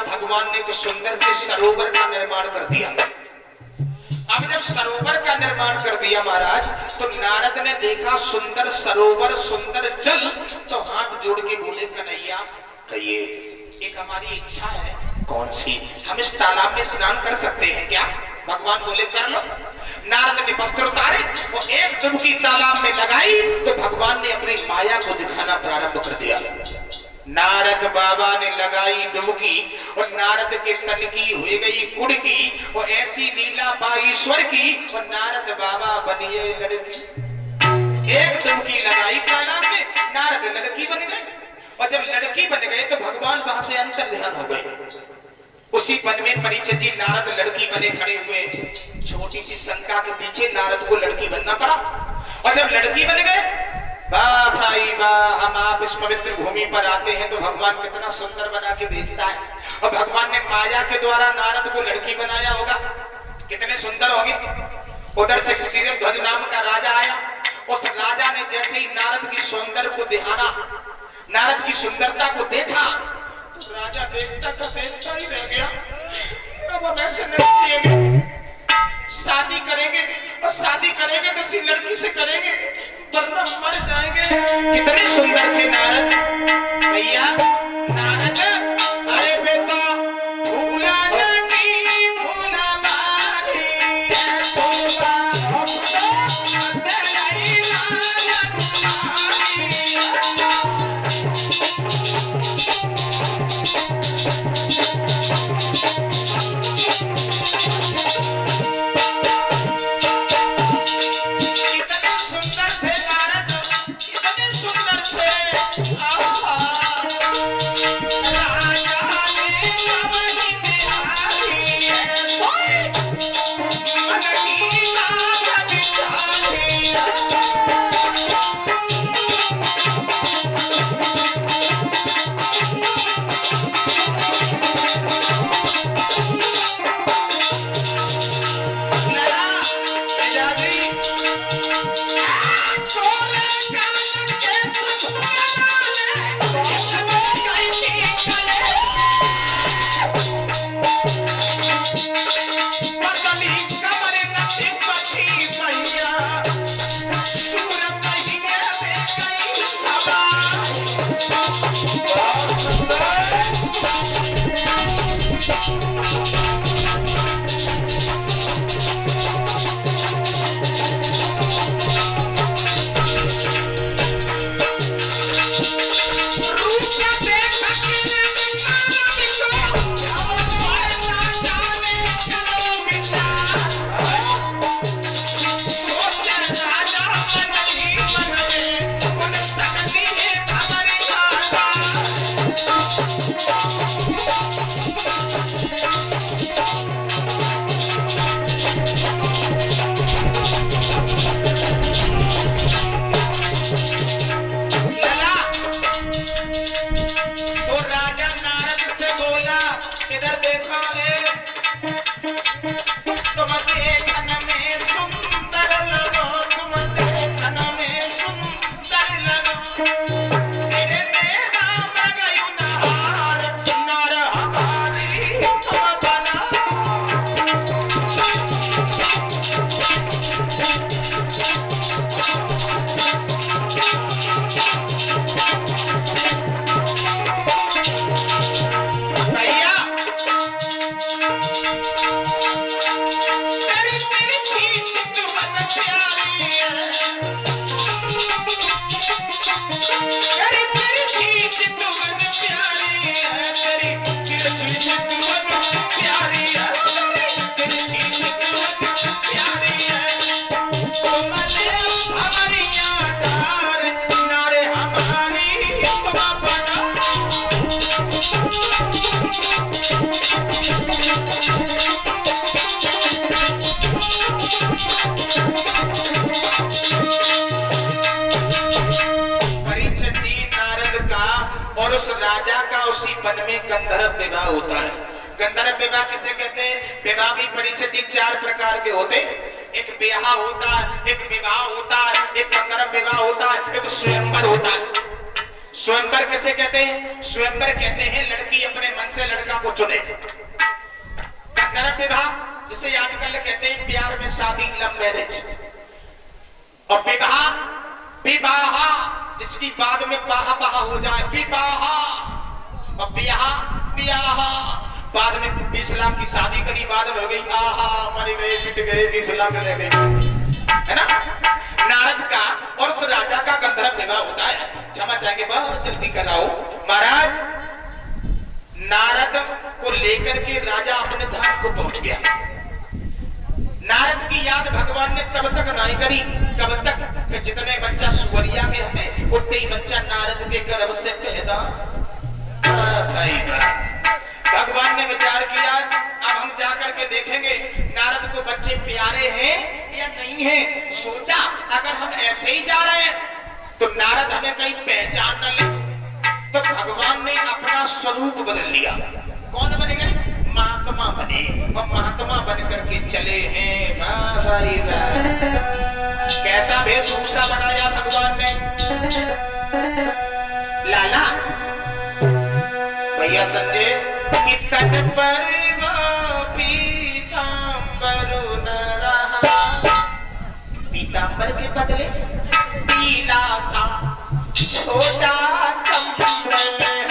भगवान ने एक सुंदर से सरोवर का निर्माण कर दिया। अब जब सरोवर का निर्माण कर दिया महाराज, तो नारद ने देखा सुंदर सरोवर, सुंदर जल, तो हाथ जोड़ के बोले कन्हैया कहिए, एक हमारी इच्छा है। कौन सी? हम इस तालाब में स्नान कर सकते हैं क्या? भगवान बोले कर लो। नारद ने वस्त्र उतारे और एक डुबकी तालाब में लगाई, तो भगवान ने अपनी माया को दिखाना प्रारंभ कर दिया। नारद बाबा ने लगाई डुबकी और नारद के तन की हुई गई कुड़की और ऐसी लीला बाईश्वर की, और नारद बाबा बनिए लड़की। एक डुबकी लगाई तालाब में, नारद लड़की बन गए, और जब लड़की बन गए तो भगवान वहां से अंतर ध्यान हो गए। उसी पद में परीक्षित जी नारद लड़की बने खड़े हुए। छोटी सी शंका के पीछे नारद को लड़की बनना पड़ा, और जब लड़की बन गए, वाह भाई वाह, हम आप इस पवित्र भूमि पर आते हैं तो भगवान कितना सुंदर बना के भेजता है। और भगवान ने माया के द्वारा नारद को लड़की बनाया होगा, कितने सुंदर होगी। उधर से ध्वज नाम का राजा आया। उस राजा ने जैसे ही नारद की सौंदर्य को दिखाना, नारद की सुंदरता को देखा, तो राजा देखता का देखता ही रह गया। अब हम ऐसे नहीं जिएंगे, शादी करेंगे, और शादी करेंगे तो इसी लड़की से करेंगे, वरना मर जाएंगे। कितने सुंदर थे नारद भैया। नारद अरे बेटा फूला नदी फूला बारी, परीक्षित जी नारद का और उस राजा का उसी वन में गंधर्व विवाह होता है। गंधर्व विवाह किसे कहते हैं? विवाह भी परीक्षित जी 4 प्रकार के होते हैं। एक ब्याह होता है, एक विवाह होता है, एक गंधर्व विवाह होता है, एक स्वयंवर होता है। स्वयंवर किसे कहते हैं? स्वयंवर कहते हैं लड़की अपने मन से लड़का को चुने। गंधर्व विवाह जिसे आजकल कहते हैं प्यार में शादी, लव मैरिज। और विवाह विवाह जिसकी बाद में बाहा बाहा हो जाए, विवाह। और ब्याह ब्याह बाद में 20 लाख की शादी करी, बाद में हो गई आहा मर गए पिट गए 20 लाख ले गए, है ना। नारद का और उस राजा का गंधर्व विवाह होता है। क्षमा चाहेंगे, बहुत जल्दी कर रहा हूं महाराज। नारद को लेकर के राजा अपने धाम को पहुंच गया। नारद की याद भगवान ने तब तक नहीं करी, कब तक कि जितने बच्चा सुवरिया के हते उतने ही बच्चा नारद के गर्भ से पैदा। भगवान ने विचार किया अब हम जाकर के देखेंगे नारद को बच्चे प्यारे हैं या नहीं हैं। सोचा अगर हम ऐसे ही जा रहे हैं तो नारद हमें कहीं पहचान न ले, तो भगवान ने अपना स्वरूप बदल लिया। कौन बने गए? महात्मा बने। और महात्मा बन करके चले हैं। भाई कैसा वेशभूषा बनाया भगवान ने। लाला भैया संदेश कि तट पर वो पीतांबर न रहा, पीतांबर के बदले पीला सा छोटा कंबल है।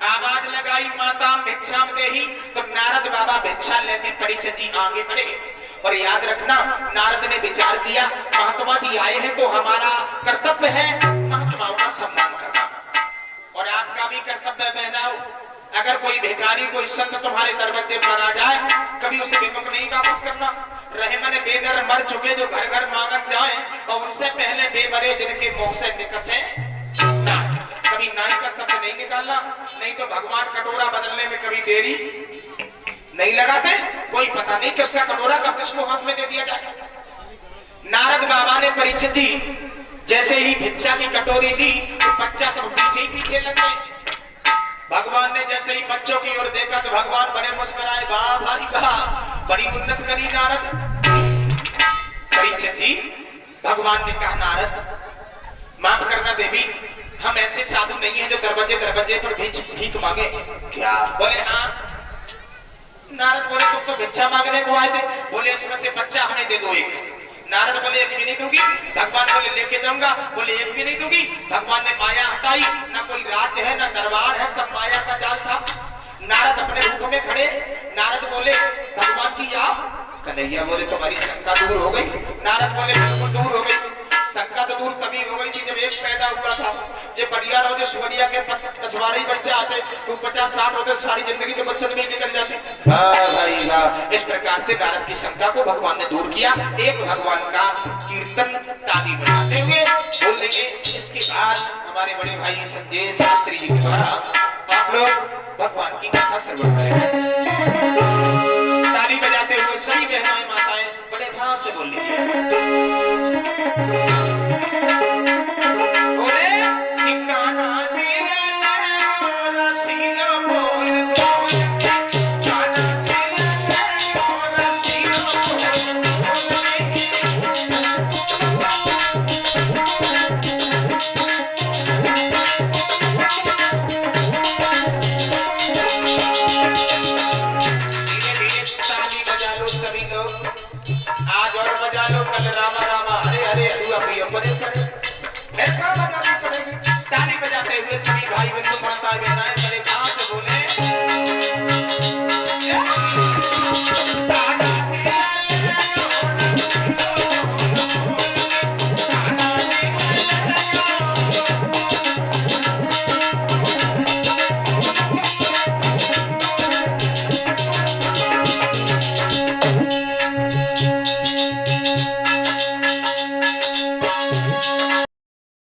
आवाज लगाई माता भिक्षाम देही, तो नारद बाबा भिक्षा लेके परीक्षित जी आगे बढ़े। और याद रखना नारद ने विचार किया महात्मा जी आए हैं तो हमारा कर्तव्य है महात्माओं का सम्मान करना, और आपका भी कर्तव्य है बहनाओ। अगर कोई भिखारी कोई संत तुम्हारे दरवाजे पर आ जाए कभी उसे विमुख नहीं वापस करना। रहे मने बेदर मर चुके जो घर घर मांगन जाए और उनसे पहले बेमरे जिनके मुख से निकसे ना, कभी नाई का शब्द नहीं निकालना, नहीं तो भगवान कटोरा बदलने में कभी देरी नहीं लगाते। कोई पता नहीं किसका कटोरा कब किसको हाथ में दे दिया जाए। नारद बाबा ने परीक्षित जी जैसे ही भिक्षा की कटोरी दी तो बच्चा सब पीछे ही पीछे लग गए। भगवान ने जैसे ही बच्चों की ओर देखा तो भगवान बड़े मुस्कुराए, वाह भाई वाह, बड़ी उन्नत करी नारद। परीक्षित जी, भगवान ने कहा नारद माफ करना देवी, हम ऐसे साधु नहीं हैं जो दरवाजे दरवाजे पर भीख मांगे। क्या? बोले हाँ। नारद बोले तुम तो भिक्षा मांगने को आए थे। बोले इसमें से बच्चा हमें दे दो एक। नारद बोले एक भी नहीं दूंगी। भगवान बोले लेके जाऊंगा। बोले एक भी नहीं दूंगी। भगवान ने माया हटाई, ना कोई राज्य है ना दरबार है, सब माया का जाल था। नारद अपने रूप में खड़े। नारद बोले भगवान जी आप? कन्हैया बोले तुम्हारी शंका दूर हो गई। नारद बोले बिल्कुल दूर हो गई। शंका तो दूर तभी हो गई थी जब एक पैदा हुआ था। जब बढ़िया रहो जो सुवरिया के 10-12 ही बच्चे आते, तो 50-60 होते, सारी जिंदगी तो बच्चन में निकल जाती। भाई वाह। इस प्रकार से नारद की शंका को भगवान ने दूर किया। एक भगवान का कीर्तन ताली बजाते हुए बोल लेंगे। इसके बाद हमारे बड़े भाई संजय शास्त्री जी के द्वारा आप लोग भगवान की कथा श्रवण करेंगे। ताली बजाते हुए सभी बहनाएं माताएं बड़े भाव से बोल लीजिए। बोले कि कान्हा तेरा नाम रसीला बोल बोल, कान्हा तेरा नाम रसीला बोल धीरे धीरे ताली बजा लो सभी लोग। आज और बजा लो, कल रामा